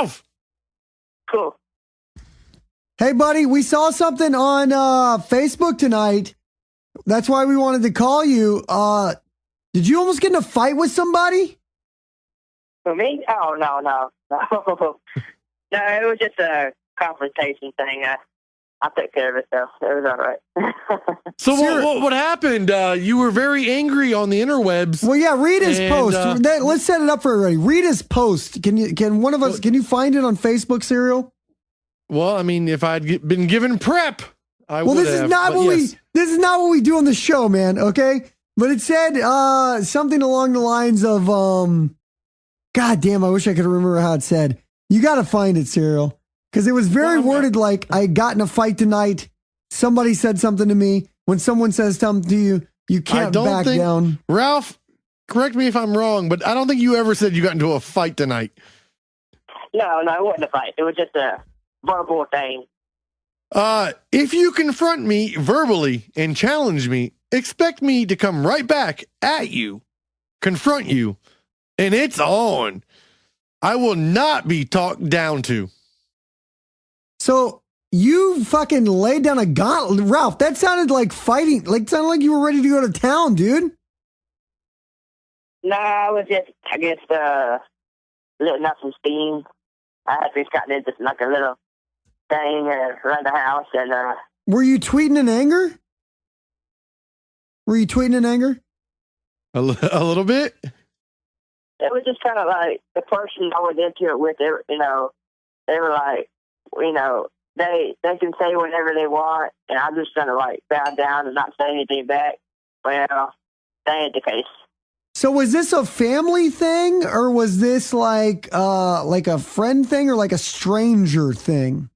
Ralph. Cool. Hey, buddy, we saw something on Facebook tonight. That's why we wanted to call you. Did you almost get in a fight with somebody? For me? Oh, no. No, it was just a confrontation thing. I took care of it, though. It was all right. So what happened? You were very angry on the interwebs. Well, yeah, read his post. Let's set it up for everybody. Read his post. Can you find it on Facebook, Serial? Well, I mean, if I'd been given prep, I would have. This is not what we do on the show, man, okay? But it said something along the lines of, God damn, I wish I could remember how it said. You got to find it, Serial. Because it was very worded like, I got in a fight tonight. Somebody said something to me. When someone says something to you, you can't back down. Ralph, correct me if I'm wrong, but I don't think you ever said you got into a fight tonight. No, it wasn't a fight. It was just a verbal thing. If you confront me verbally and challenge me, expect me to come right back at you, confront you, and it's on. I will not be talked down to. So you fucking laid down a gauntlet. Ralph, that sounded like fighting. Like, sounded like you were ready to go to town, dude. No, I was just, I guess, letting out some steam. I had just gotten into like a little thing around the house. And were you tweeting in anger? A little bit? It was just kind of like the person I was into it with, they were like, they can say whatever they want, and I'm just going to like bow down and not say anything back. Well, that ain't the case. So was this a family thing, or was this like a friend thing, or like a stranger thing?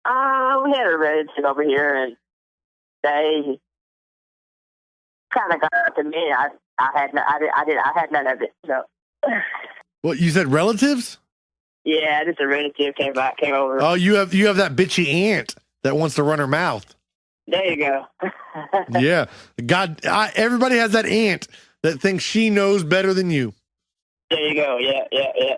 We had a relative over here, and they kind of got to me. I had none of it. So. What, you said relatives? Yeah, just a relative came over. Oh, you have that bitchy aunt that wants to run her mouth. There you go. Yeah, God, everybody has that aunt that thinks she knows better than you. There you go. Yeah.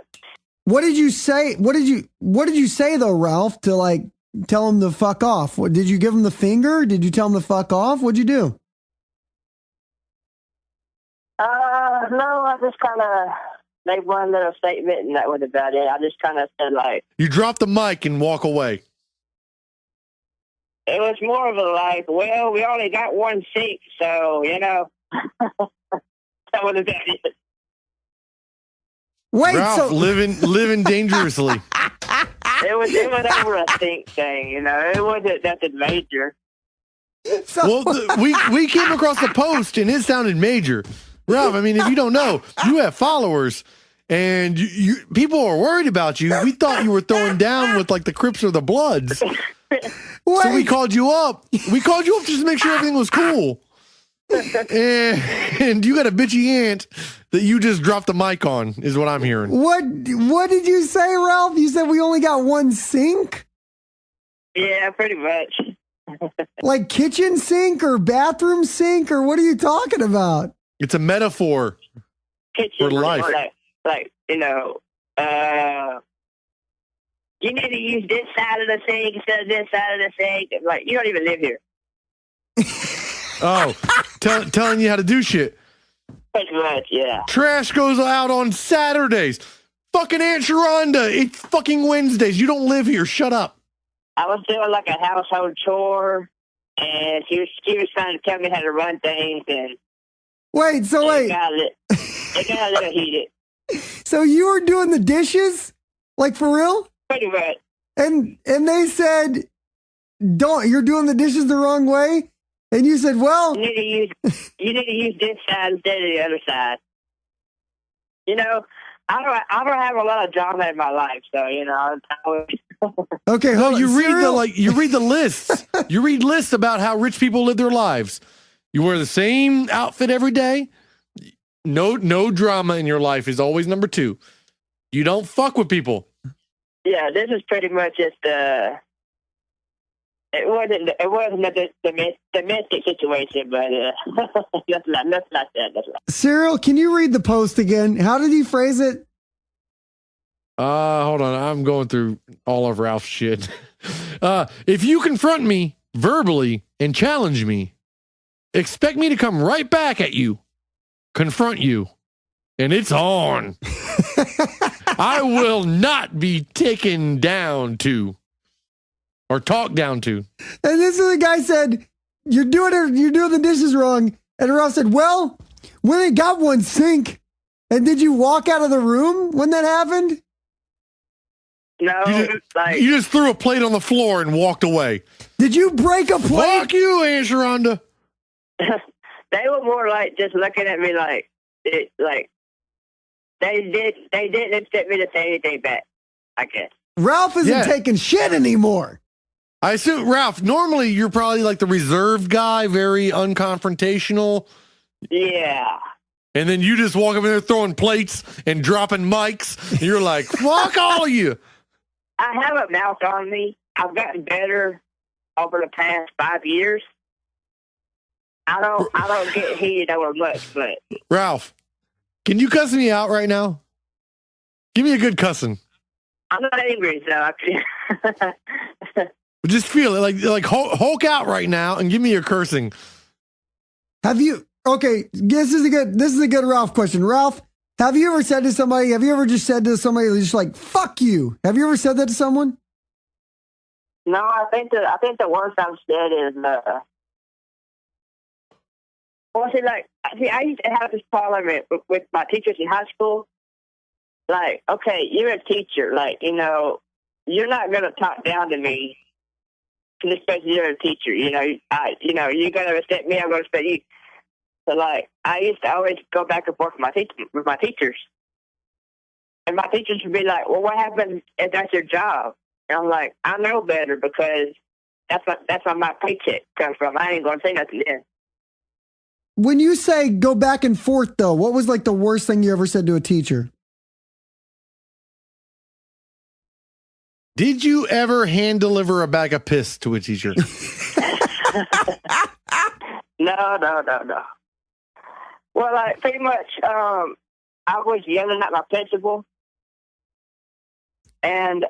What did you say? What did you say though, Ralph? To like tell him to fuck off? What, did you give him the finger? Did you tell him to fuck off? What'd you do? No, I just kind of made one little statement, and that was about it. I just kind of said, like... You drop the mic and walk away. It was more of a, like, well, we only got one seat, so, that was about it. Wait, Ralph, living dangerously. It was over a think thing, It wasn't nothing major. Well, we came across the post, and it sounded major. Ralph, I mean, if you don't know, you have followers, and you people are worried about you. We thought you were throwing down with like the Crips or the Bloods. So we called you up. We called you up just to make sure everything was cool. And you got a bitchy aunt that you just dropped the mic on, is what I'm hearing. What did you say, Ralph? You said we only got one sink? Yeah, pretty much. Like kitchen sink or bathroom sink, or what are you talking about? It's a metaphor for life. Like, you need to use this side of the sink instead of this side of the sink. Like, you don't even live here. Oh, telling you how to do shit. Pretty much, yeah. Trash goes out on Saturdays. Fucking Aunt Sharonda, it's fucking Wednesdays. You don't live here. Shut up. I was doing like a household chore, and she was trying to tell me how to run things, and Wait. It got a little heated. So you were doing the dishes? Like for real? Pretty much. And they said, you're doing the dishes the wrong way? And you said, well... You need to use this side instead of the other side. I don't have a lot of drama in my life, so, Okay, hold on. You read the lists. You read lists about how rich people live their lives. You wear the same outfit every day. No drama in your life is always number 2. You don't fuck with people. Yeah, this is pretty much just it wasn't a domestic situation, but that's not that. Cyril, can you read the post again? How did he phrase it? Hold on. I'm going through all of Ralph's shit. If you confront me verbally and challenge me, expect me to come right back at you, confront you, and it's on. I will not be taken down to or talked down to. And this is the guy said, you're doing the dishes wrong. And Ralph said, well, when it got one sink, and did you walk out of the room when that happened? No, You just threw a plate on the floor and walked away. Did you break a plate? Fuck you, Aunt Sharonda. they were more like just looking at me like they didn't expect me to say anything back, I guess. Ralph isn't taking shit anymore. I assume, Ralph, normally you're probably like the reserved guy, very unconfrontational. Yeah. And then you just walk up in there throwing plates and dropping mics. And you're like, fuck all of you. I have a mouth on me. I've gotten better over the past 5 years. I don't get heated over much, but Ralph, can you cuss me out right now? Give me a good cussing. I'm not angry, so I can. Just feel it, like Hulk out right now, and give me your cursing. Have you? Okay, this is a good Ralph question. Ralph, have you ever said to somebody? Have you ever just said to somebody just like "fuck you"? Have you ever said that to someone? No, I think the worst I've said is I used to have this problem with my teachers in high school. Like, okay, you're a teacher. Like, you're not going to talk down to me, especially you're a teacher. You're going to respect me, I'm going to respect you. So, like, I used to always go back and forth with my teachers. And my teachers would be like, well, what happens if that's your job? And I'm like, I know better because that's where my paycheck comes from. I ain't going to say nothing then. When you say go back and forth, though, what was like the worst thing you ever said to a teacher? Did you ever hand deliver a bag of piss to a teacher? No. Well, like, pretty much, I was yelling at my principal, and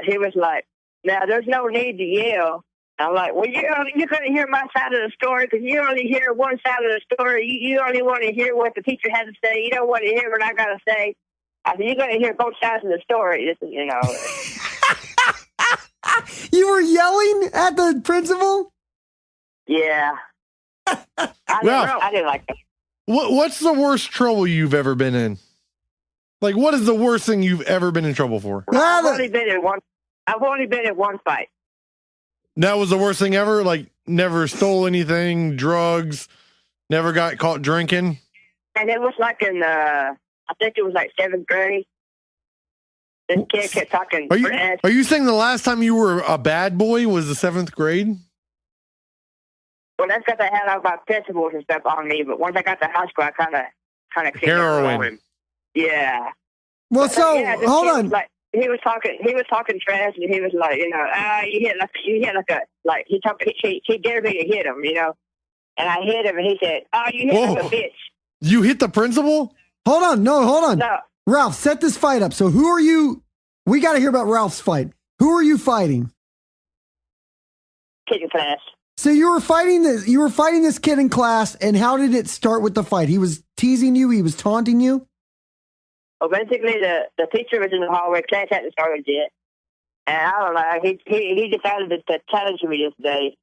he was like, now, there's no need to yell. I'm like, well, you couldn't hear my side of the story because you only hear one side of the story. You only want to hear what the teacher has to say. You don't want to hear what I got to say. I said, you're going to hear both sides of the story. This is, You were yelling at the principal? Yeah. I didn't like that. What's the worst trouble you've ever been in? Like, what is the worst thing you've ever been in trouble for? I've only been in one fight. That was the worst thing ever? Like, never stole anything, drugs, never got caught drinking? And it was like I think it was like 7th grade. This kid kept talking. Are you saying the last time you were a bad boy was the 7th grade? Well, that's because I had all my principles and stuff on me. But once I got to high school, I kind of heroin. Yeah. Well, so hold on. Like, he was talking trash, and he was like, you hit like he dared me to hit him, and I hit him, and he said, oh, you hit like a bitch. You hit the principal? Hold on. No. Ralph, set this fight up. So who are you? We got to hear about Ralph's fight. Who are you fighting? Kid in class. So you were fighting this kid in class, and how did it start with the fight? He was teasing you. He was taunting you. Well, basically, the teacher was in the hallway. Class hadn't started yet, and I don't know. He decided to challenge me this day,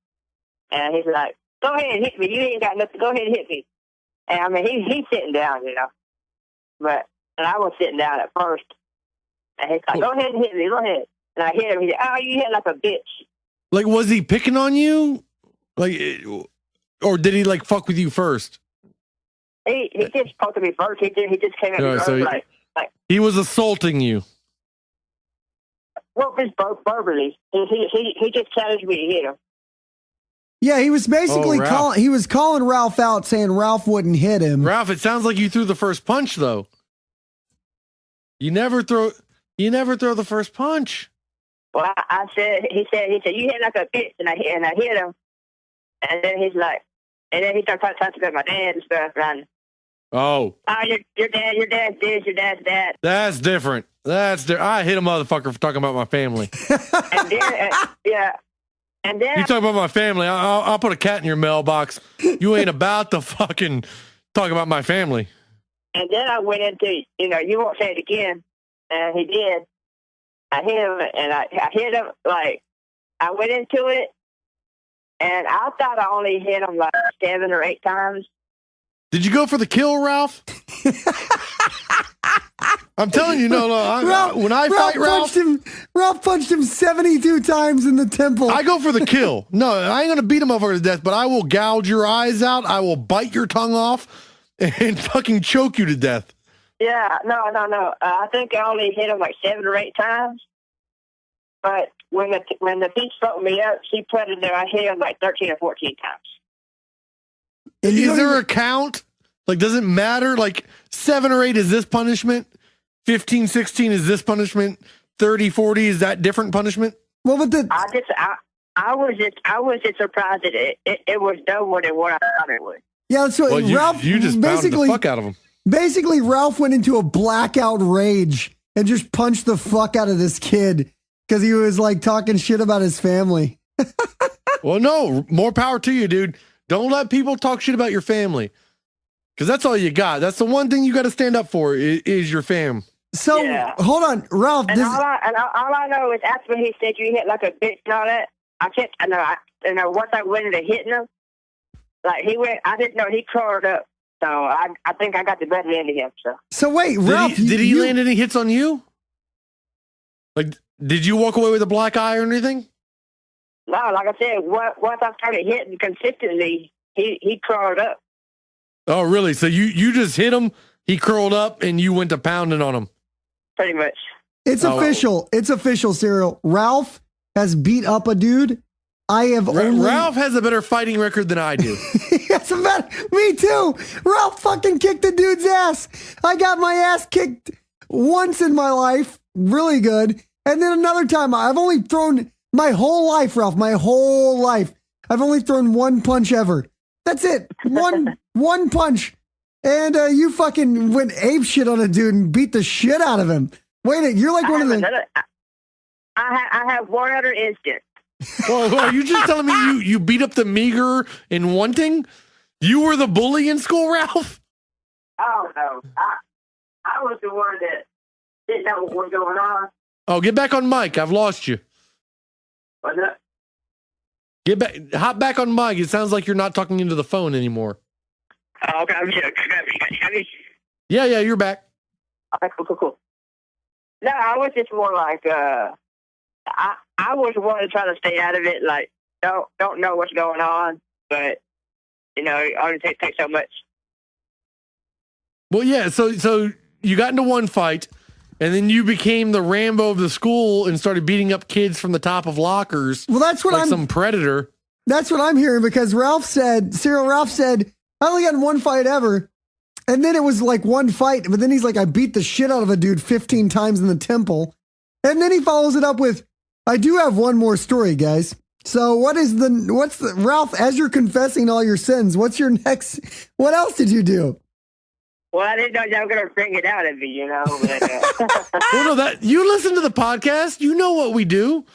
and he's like, "Go ahead and hit me. You ain't got nothing. Go ahead and hit me." And I mean, he's sitting down, and I was sitting down at first, and he's like, "Go ahead and hit me. Go ahead." And I hit him. He said, "Oh, you hit like a bitch." Like, was he picking on you? Like, or did he like fuck with you first? He just spoke to me first. He just came at me first, like he was assaulting you. Well, just verbally. He just challenged me to hit him. Yeah, he was basically calling Ralph out, saying Ralph wouldn't hit him. Ralph, it sounds like you threw the first punch, though. You never throw the first punch. Well, he said, you hit like a bitch, and I hit him. And then he's like, and then he started talking about my dad and stuff, and Oh, your dad's this, your dad's that. that's different. I hit a motherfucker for talking about my family. And then, yeah. And then You talk about my family, I'll put a cat in your mailbox. You ain't about to fucking talk about my family. And then I went into, you won't say it again. And he did. I hit him, and I hit him, like, I went into it, and I thought I only hit him like 7 or 8 times. Did you go for the kill, Ralph? I'm telling you, no. When I fight Ralph, Ralph punched him 72 times in the temple. I go for the kill. No, I ain't gonna beat him over to death, but I will gouge your eyes out. I will bite your tongue off and fucking choke you to death. Yeah, no. I think I only hit him like 7 or 8 times. But when the beach broke me up, she put it there. I hit him like 13 or 14 times. Is there a count? Like, does it matter? Like, 7 or 8 is this punishment? 15, 16 is this punishment? 30, 40 is that different punishment? Well, but I was just surprised that it was double than what I thought it was. Yeah, so well, Ralph you just pounded the fuck out of him. Basically, Ralph went into a blackout rage and just punched the fuck out of this kid because he was like talking shit about his family. Well, no, more power to you, dude. Don't let people talk shit about your family, because that's all you got. That's the one thing you got to stand up for is your fam. So hold on, Ralph. And all I know is after he said you hit like a bitch and all that, once I went into hitting him, like I didn't know he crawled up. So I think I got the better end of him. So wait, Ralph, did he land any hits on you? Like, did you walk away with a black eye or anything? No, like I said, once I started hitting consistently, he crawled up. Oh, really? So you just hit him, he curled up, and you went to pounding on him? Pretty much. It's official. It's official, Cyril. Ralph has beat up a dude. Ralph has a better fighting record than I do. Yes, me too. Ralph fucking kicked the dude's ass. I got my ass kicked once in my life. Really good. And then another time, I've only thrown my whole life, Ralph, my whole life. I've only thrown one punch ever. That's it. One punch. And you fucking went ape shit on a dude and beat the shit out of him. Wait, you're like one of the... I have one other instance. Well, are you just telling me you beat up the meager in wanting? You were the bully in school, Ralph? Oh, no. I was the one that didn't know what was going on. Oh, get back on mic. I've lost you. What's that? Get back. Hop back on mic. It sounds like you're not talking into the phone anymore. Oh, okay. Yeah, you're back. Okay, cool. No, I was just more like, I was one to try to stay out of it. Like, don't know what's going on, but it only takes so much. Well, yeah. So you got into one fight, and then you became the Rambo of the school and started beating up kids from the top of lockers. Well, that's what some predator. That's what I'm hearing, because Ralph said, I only got in one fight ever. And then it was like one fight, but then he's like, I beat the shit out of a dude 15 times in the temple. And then he follows it up with, I do have one more story, guys. So what's the Ralph, as you're confessing all your sins, what else did you do? Well, I didn't know y'all were going to bring it out of me, But, Well, no, you listen to the podcast. You know what we do.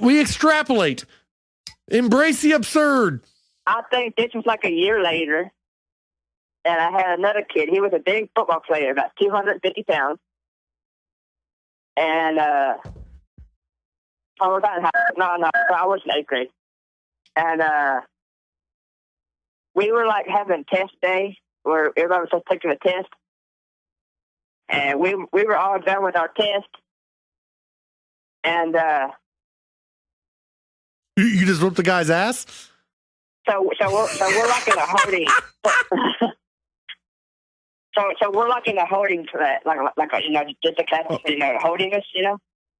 We extrapolate. Embrace the absurd. I think this was like a year later. And I had another kid. He was a big football player, about 250 pounds. And I was in 8th grade. And we were like having test day where everybody was taking a test. And we were all done with our test. And you just whooped the guy's ass? So we're like in a holding. So we're like in a holding flat, like just a class, holding us,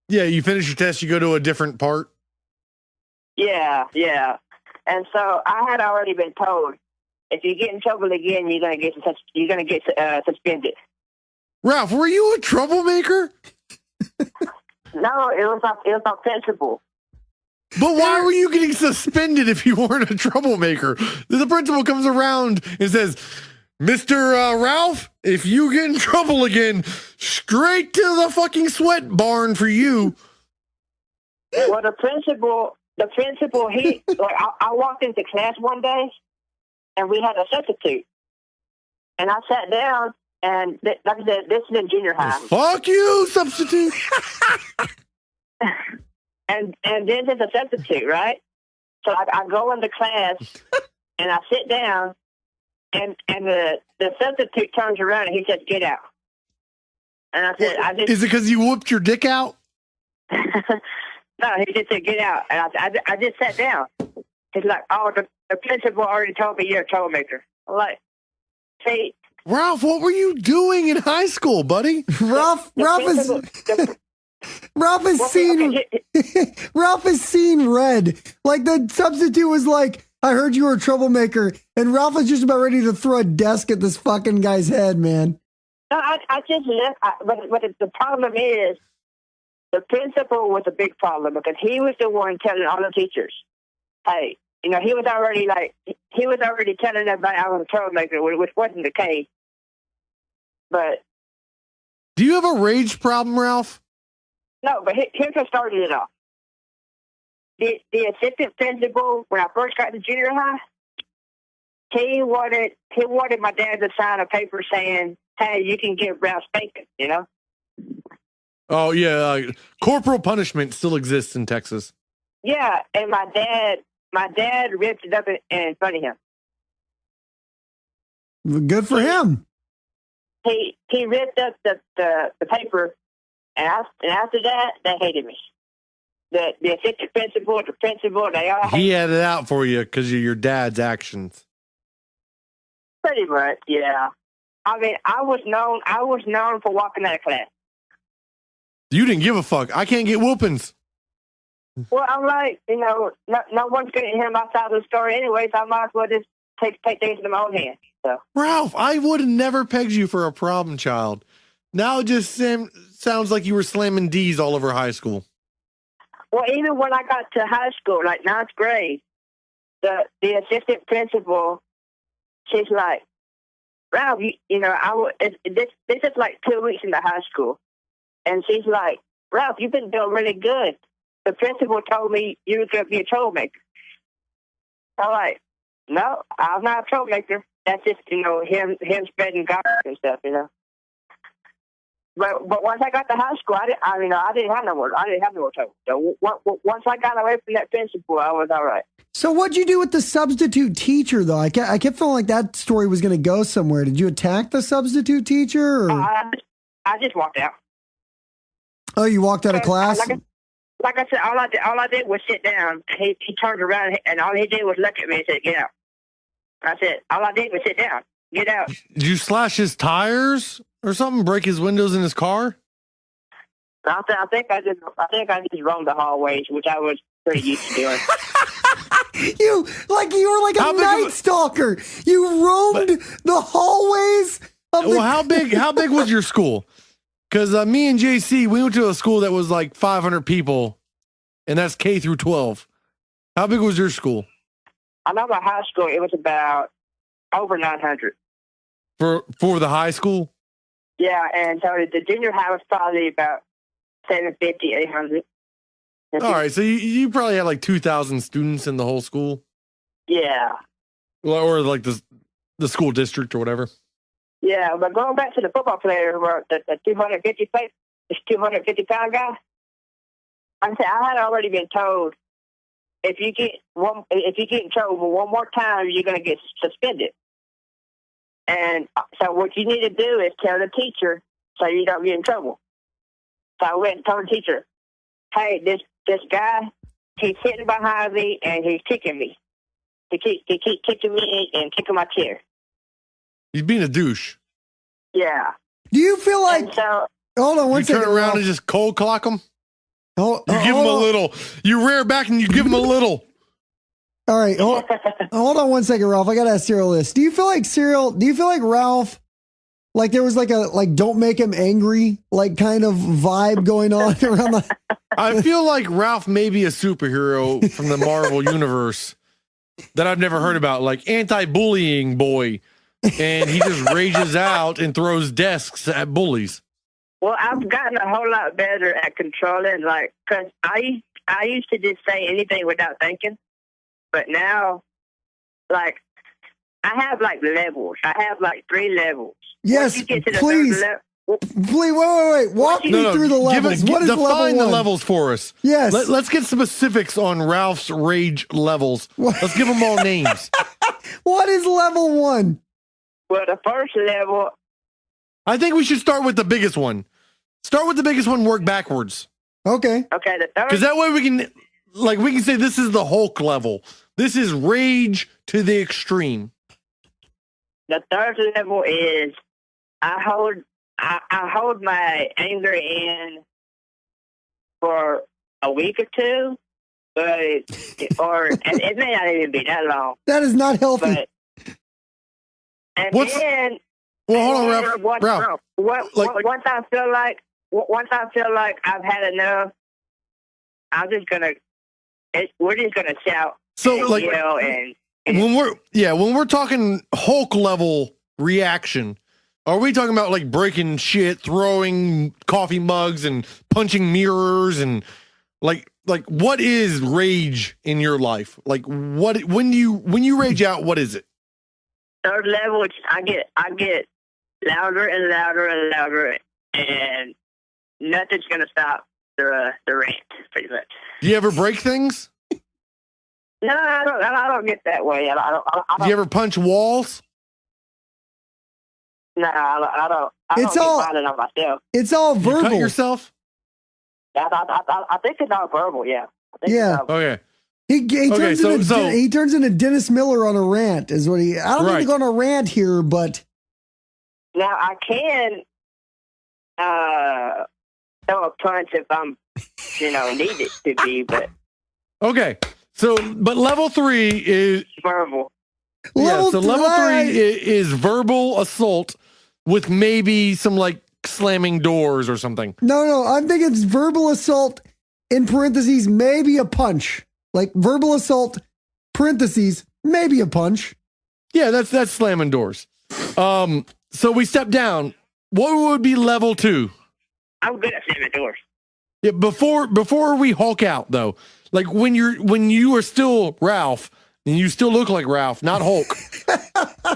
Yeah, you finish your test, you go to a different part. Yeah. And so I had already been told, if you get in trouble again, you're gonna get suspended. Ralph, were you a troublemaker? No, it was not principal. But why were you getting suspended if you weren't a troublemaker? The principal comes around and says, Mr. Ralph, if you get in trouble again, straight to the fucking sweat barn for you. Well, the principal, he like I walked into class one day, and we had a substitute, and I sat down, and like I said, this is in junior high. Fuck you, substitute. and then there's a substitute, right? So I go into class, and I sit down, and the substitute turns around and he says, "Get out." And I said, Is it because you whooped your dick out? No, he just said, "Get out." And I just sat down. He's like, "Oh, the principal already told me you're a troublemaker." I'm like, "See, Ralph, what were you doing in high school, buddy? Ralph has seen Ralph has seen red. Like the substitute was like, "I heard you were a troublemaker," and Ralph was just about ready to throw a desk at this fucking guy's head, man. No, I just left. But the problem is, the principal was a big problem because he was the one telling all the teachers, "Hey, he was already telling everybody I was a troublemaker," which wasn't the case. But Do you have a rage problem, Ralph? no, but here's what started it off. The assistant principal, when I first got to junior high, he wanted my dad to sign a paper saying, "Hey, you can get Ralph spanking," Oh, yeah. Corporal punishment still exists in Texas. Yeah, and my dad ripped it up in front of him. Good for him. He ripped up the paper, and after that, they hated me. The assistant principal, the principal, they all hated He had it out for you because of your dad's actions. pretty much. Yeah, I mean, I was known for walking out of class. You didn't give a fuck. I can't get whoopings. Well, I'm like, no one's going to hear my side of the story anyway, so I might as well just take things into my own hands. So, Ralph, I would have never pegged you for a problem child. Now it just sounds like you were slamming D's all over high school. well, even when I got to high school, like ninth grade, the assistant principal, she's like, "Ralph, this is like 2 weeks into high school," and she's like, "Ralph, you've been doing really good. The principal told me you were going to be a troublemaker." I'm like, "No, I'm not a troublemaker. That's just, him spreading gossip and stuff, But once I got to high school, I didn't have no more trouble. So once I got away from that principal, I was all right. So what'd you do with the substitute teacher, though? I kept feeling like that story was going to go somewhere. Did you attack the substitute teacher? Or? I just walked out. Oh, you walked out of class? Like I said, all I did was sit down. He turned around, and all he did was look at me and said, "Get out." I said, all I did was sit down. Get out. Did you slash his tires or something? Break his windows in his car? I think I just roamed the hallways, which I was pretty used to doing. You were like a night stalker. You roamed the hallways of the... Well, how big was your school? Because me and JC, we went to a school that was like 500 people, and that's K through 12. How big was your school? I know my high school, it was about over 900. For the high school? Yeah, and so the junior high was probably about 750, 800. All right, so you probably had like 2,000 students in the whole school? Yeah. Or like the school district or whatever? Yeah, but going back to the football player, the 250-pound guy, I had already been told, if you get in trouble one more time, you're going to get suspended. And so what you need to do is tell the teacher so you don't get in trouble. So I went and told the teacher, "Hey, this guy, he's sitting behind me and he's kicking me. He keeps kicking me and kicking my chair." He's being a douche. Yeah. Do you feel like... And so, hold on one second. You turn around Ralph. and just cold clock him? Oh, You give him a little. You rear back and you give him a little. All right. Hold on one second, Ralph. I got to ask Cyril this. Do you feel like Ralph, like there was like don't make him angry, like kind of vibe going on around the... I feel like Ralph may be a superhero from the Marvel universe that I've never heard about, like anti-bullying boy and he just rages out and throws desks at bullies. Well, I've gotten a whole lot better at controlling, like, because I used to just say anything without thinking, but now, like, I have, like, levels. I have, like, 3 levels. Yes, Once you get to the please. third Please, wait. Walk me through the levels. What is level define 1? the levels for us. Yes. Let's get specifics on Ralph's rage levels. Let's give them all names. What is level 1? well, the first level, I think we should start with the biggest one. Start with the biggest one, work backwards. Okay. okay, the third Because that way we can say this is the Hulk level. This is rage to the extreme. The third level is I hold my anger in for a week or 2, but it may not even be that long. That is not healthy. But and What's- then Well, hold on, Ralph. once I feel like I've had enough, we're just gonna shout So, and like, yell and when we're talking Hulk level reaction, are we talking about like breaking shit, throwing coffee mugs and punching mirrors and like what is rage in your life? Like when you rage out, what is it? third level. I get louder and louder and louder, and nothing's gonna stop the rant. Pretty much. Do you ever break things? No, I don't get that way. I Do you ever punch walls? No, I don't. It's get all- violent on myself. It's all You cut verbal. yourself? I think it's all verbal. Yeah. I think Yeah. It's all, Okay. He turns into Dennis Miller on a rant, is what he. I don't need Right. to go on a rant here, but now I can throw a punch if I'm, needed to be, but Okay. So, but level 3 is verbal. level 3 3 is verbal assault with maybe some like slamming doors or something. No, I'm thinking it's verbal assault in parentheses, maybe a punch. Like verbal assault, parentheses, maybe a punch. Yeah, that's slamming doors. So we step down. What would be level 2? I'm good at slamming doors. Yeah, before we Hulk out though, like when you are still Ralph and you still look like Ralph, not Hulk,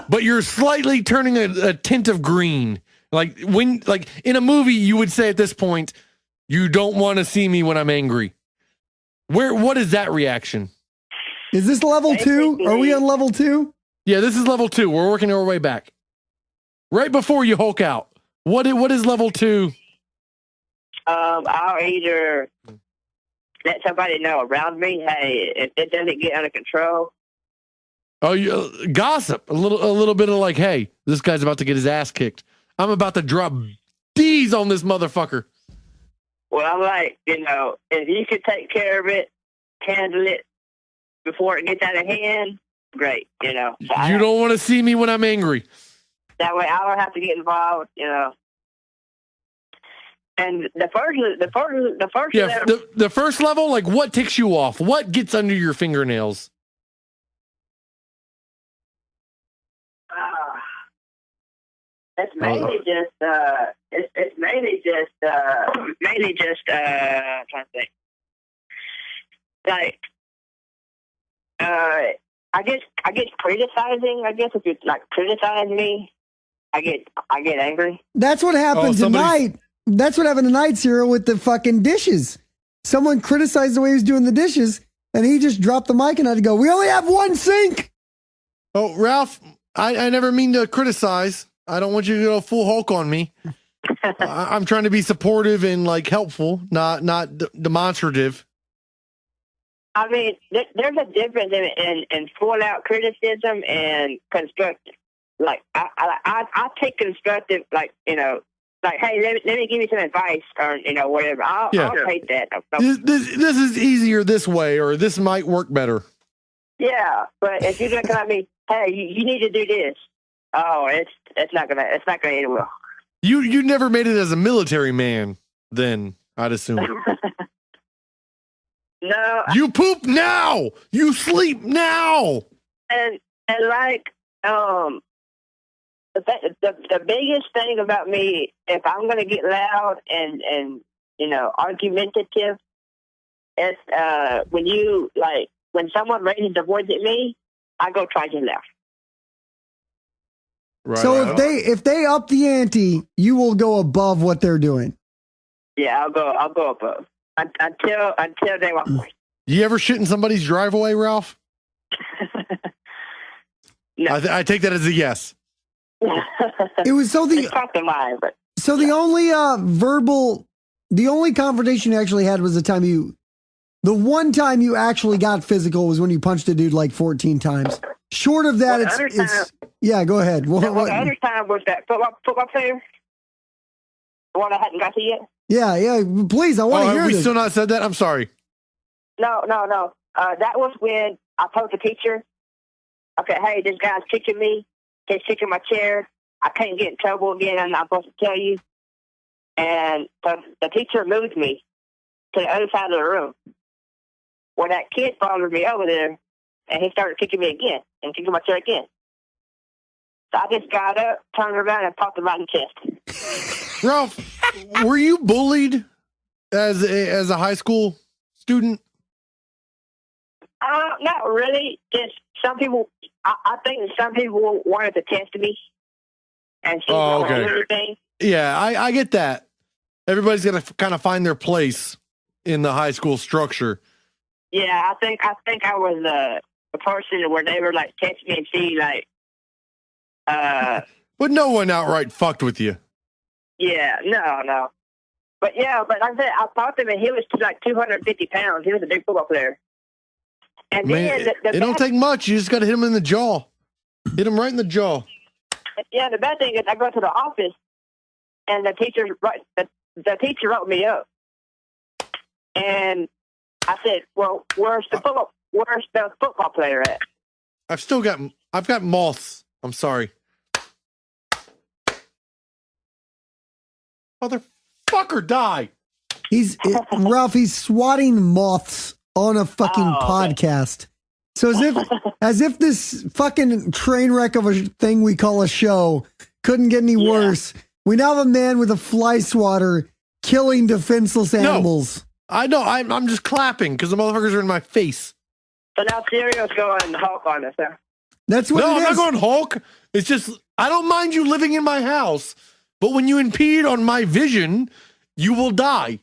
but you're slightly turning a tint of green. Like in a movie, you would say at this point, you don't want to see me when I'm angry. What is that reaction? Is this level 2? Are we on level 2? Yeah, this is level 2. We're working our way back. Right before you Hulk out. What is level 2? I'll either let somebody know around me, hey, if it doesn't get under control. Oh, you gossip. A little bit of like, hey, this guy's about to get his ass kicked. I'm about to drop D's on this motherfucker. Well, I'm like, if you could take care of it, handle it before it gets out of hand, great, So You don't want to see me when I'm angry. that way I don't have to get involved, And the first Yeah, level, the first level, like what ticks you off? What gets under your fingernails? it's mainly it's mainly just I'm trying to think. Like I get criticizing. I guess if you like criticize me, I get angry. That's what happened tonight. That's what happened tonight, Cyril, with the fucking dishes. Someone criticized the way he was doing the dishes, and he just dropped the mic and had to go, we only have one sink. Oh, Ralph, I never mean to criticize. I don't want you to go full Hulk on me. I'm trying to be supportive and like helpful, not demonstrative. I mean, there's a difference in full out criticism and constructive. Like I take constructive, like hey, let me give you some advice or whatever. I'll take that. This is easier this way, or this might work better. Yeah, but if you're looking at me, hey, you need to do this. Oh, it's not gonna end well. You never made it as a military man, then I'd assume. No. You poop now. You sleep now. And like the biggest thing about me, if I'm going to get loud and argumentative, it's when someone raises their voice at me, I go try to left. Right. So if they up the ante, you will go above what they're doing. Yeah, I'll go above until they want me. You ever shit in somebody's driveway, Ralph? No. I take that as a yes. It was so It's not the line, but So the only the only confrontation you actually had was the one time you actually got physical was when you punched a dude like 14 times. Short of that, it's yeah. Go ahead. the other time was that football player, the one I hadn't got to yet. Yeah. Please, I want to hear have we this. still not said that? I'm sorry. No. That was when I told the teacher, okay, hey, this guy's kicking me. He's kicking my chair. I can't get in trouble again. I'm not supposed to tell you. And so the teacher moved me to the other side of the room. Well, that kid followed me over there, and he started kicking me again and kicking my chair again. So I just got up, turned around, and popped him right in the chest. Ralph, were you bullied as a high school student? Not really. Just some people. I think some people wanted to test me and see if I okay. would do anything. Yeah, I get that. Everybody's got to kind of find their place in the high school structure. Yeah, I think I was the person where they were like testing me and see like. But no one outright fucked with you. Yeah, no. But like I said, I fought him and he was like 250 pounds. He was a big football player. And Man, then it don't take much. You just got to hit him in the jaw. Hit him right in the jaw. Yeah, the bad thing is I go to the office and the teacher wrote me up. And I said, well, where's the football player at? I've got moths. I'm sorry. Motherfucker, die. Ralph, he's swatting moths on a fucking podcast. So as if this fucking train wreck of a thing we call a show couldn't get any worse. We now have a man with a fly swatter killing defenseless animals. I know. I'm just clapping because the motherfuckers are in my face. So now Serial's going Hulk on us, huh? That's what No, it I'm is. not going Hulk. It's just, I don't mind you living in my house, but when you impede on my vision, you will die.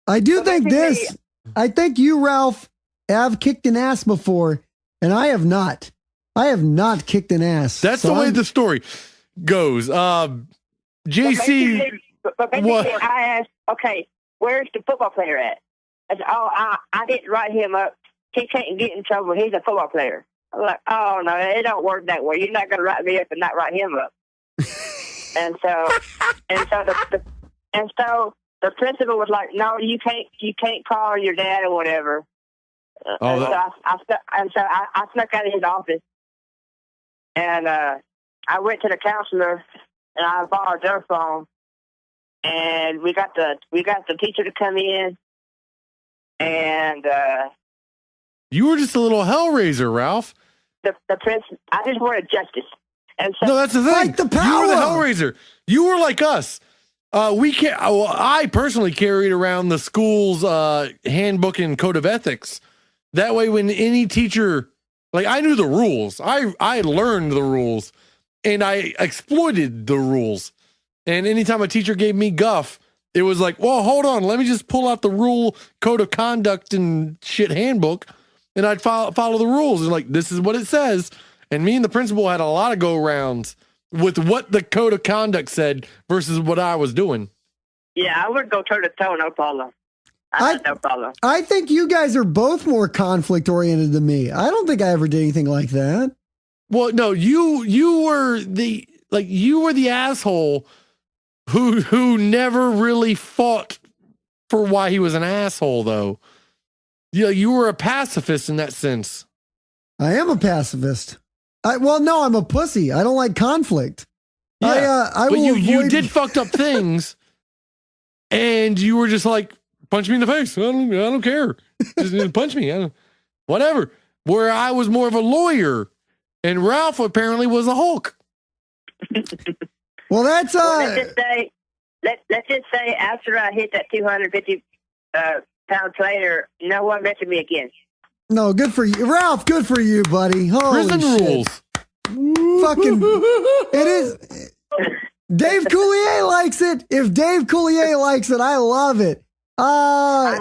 I do think this. I think you, Ralph, have kicked an ass before, and I have not. I have not kicked an ass. That's the way the story goes. JC, But basically, I asked, okay, where's the football player at? I said, I didn't write him up. He can't get in trouble. He's a football player. I'm like, oh, no, it don't work that way. You're not going to write me up and not write him up. and so the principal was like, no, you can't call your dad or whatever. So I snuck out of his office, and I went to the counselor, and I borrowed their phone, and we got the teacher to come in, and you were just a little hellraiser, Ralph. the prince. I just wanted justice, and so No, that's the thing. Fight the You were the power. hellraiser. You were like us. I personally carried around the school's handbook and code of ethics. That way, when any teacher, like I knew the rules, I learned the rules, and I exploited the rules. And anytime a teacher gave me guff, it was like, well, hold on, let me just pull out the rule code of conduct and shit handbook, and I'd follow the rules. And like, this is what it says. And me and the principal had a lot of go rounds with what the code of conduct said versus what I was doing. yeah, I would go toe to toe, no problem. I had no problem. I think you guys are both more conflict oriented than me. I don't think I ever did anything like that. Well, no, you were the asshole who never really fought for why he was an asshole, though. Yeah, you were a pacifist in that sense. I am a pacifist. No, I'm a pussy. I don't like conflict. Yeah, I but will you avoid- did fucked up things, and you were just like, punch me in the face. I don't care. Just punch me. Whatever. Where I was more of a lawyer, and Ralph apparently was a Hulk. Well, that's let's just say after I hit that 250 pound trainer, no one mentioned me again. no good for you, Ralph. Good for you, buddy. Holy Prison shit. rules. Fucking, it is. Dave Coulier likes it. If Dave Coulier likes it, I love it. I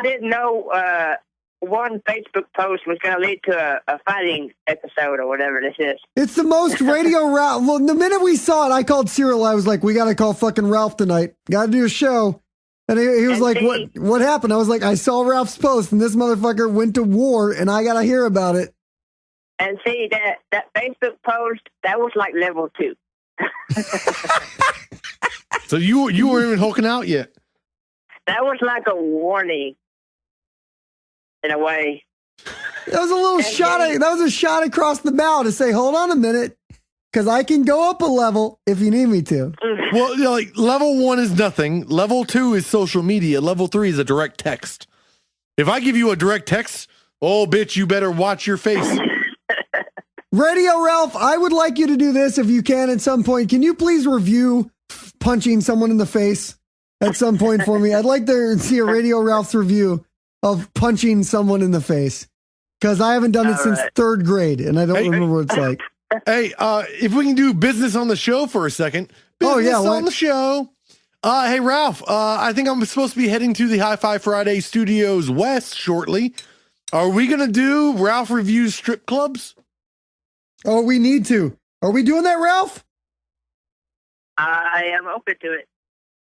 didn't know one Facebook post was going to lead to a fighting episode or whatever this is. It's the most radio Ralph. Well, the minute we saw it, I called Cyril. I was like, "We got to call fucking Ralph tonight. Got to do a show." And he was And like, see- What happened?" I was like, "I saw Ralph's post, and this motherfucker went to war, and I got to hear about it." And see, that Facebook post, that was like level 2. So you weren't even hulking out yet. That was like a warning, in a way. That was a little And shot. then- That was a shot across the bow to say, "Hold on a minute, because I can go up a level if you need me to." Well, you know, like level 1 is nothing. Level 2 is social media. Level 3 is a direct text. If I give you a direct text, oh bitch, you better watch your face. Radio Ralph, I would like you to do this if you can at some point. Can you please review punching someone in the face at some point for me? I'd like to see a Radio Ralph's review of punching someone in the face, because I haven't done it All since right. 3rd grade, and I don't Hey. remember what it's like. Hey, if we can do business on the show for a second. Oh, Business yeah, what? on the show. Hey, Ralph, I think I'm supposed to be heading to the Hi-Fi Friday Studios West shortly. Are we going to do Ralph Reviews Strip Clubs? Oh, we need to. Are we doing that, Ralph? I am open to it.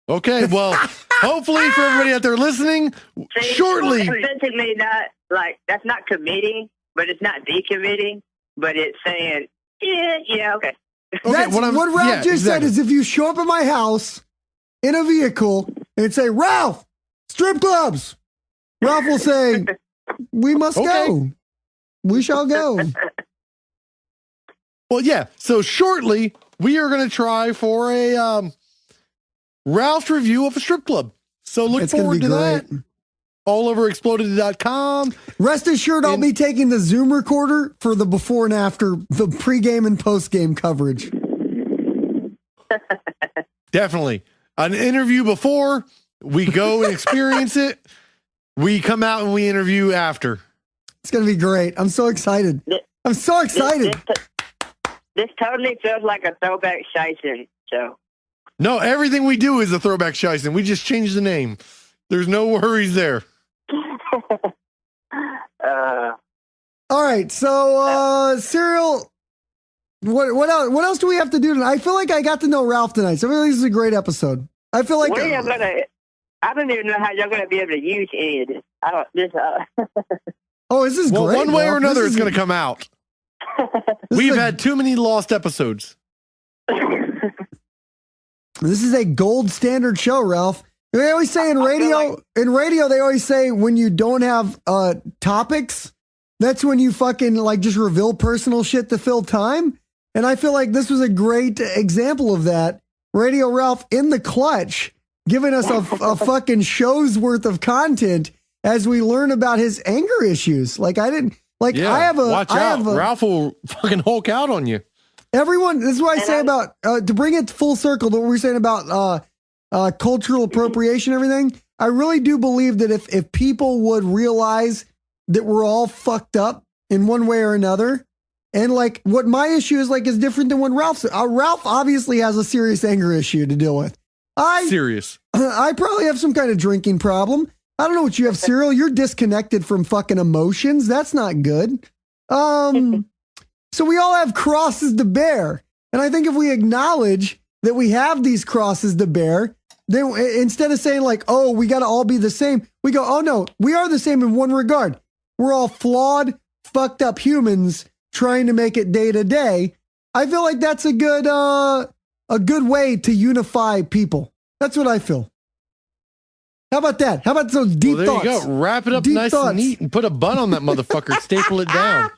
Okay, well, hopefully for everybody out there listening, See, shortly. it's essentially not, like, that's not committing, but it's not decommitting, but it's saying, yeah, okay. Okay, That's what what I'm- Ralph yeah, just said exactly. is if you show up at my house in a vehicle and say, "Ralph, strip clubs," Ralph will say, "We must Okay. go. We shall go." Well, yeah. So shortly, we are going to try for a Ralph's review of a strip club. So look It's going forward to to be that. great. All over exploded.com. Rest assured, I'll be taking the Zoom recorder for the before and after, the pregame and postgame coverage. Definitely. An interview before, we go and experience it. We come out and we interview after. It's going to be great. I'm so excited. I'm so excited. This totally feels like a throwback Shizen show. No, everything we do is a throwback Shizen. We just changed the name. There's no worries there. All right, so Cyril, what else do we have to do tonight? I feel like I got to know Ralph tonight, so I feel like this is a great episode. I feel like What are y'all gonna? I don't even know how y'all gonna be able to use any of this. I don't. this is Well, great. one way or Ralph. another, This it's is- going to come out. this We've is a- had too many lost episodes. This is a gold standard show, Ralph. They always say in I feel radio, they always say when you don't have topics, that's when you fucking like just reveal personal shit to fill time. And I feel like this was a great example of that. Radio Ralph in the clutch, giving us a fucking show's worth of content as we learn about his anger issues. Like I didn't like Yeah, I have a watch I out. have a, Ralph will fucking Hulk out on you. everyone, this is what I And say about to bring it full circle to what we were saying about cultural appropriation, and everything. I really do believe that if people would realize that we're all fucked up in one way or another, and like what my issue is like is different than what Ralph's. Ralph obviously has a serious anger issue to deal with. Serious. I probably have some kind of drinking problem. I don't know what you have, Cyril. You're disconnected from fucking emotions. That's not good. So we all have crosses to bear. And I think if we acknowledge that we have these crosses to bear, then instead of saying like, oh, we got to all be the same, we go, oh no, we are the same in one regard. We're all flawed, fucked up humans trying to make it day to day. I feel like that's a good way to unify people. That's what I feel. How about that? How about those deep Well, there thoughts? you go. Wrap it up Deep nice thoughts. and neat and put a bun on that motherfucker. Staple it down.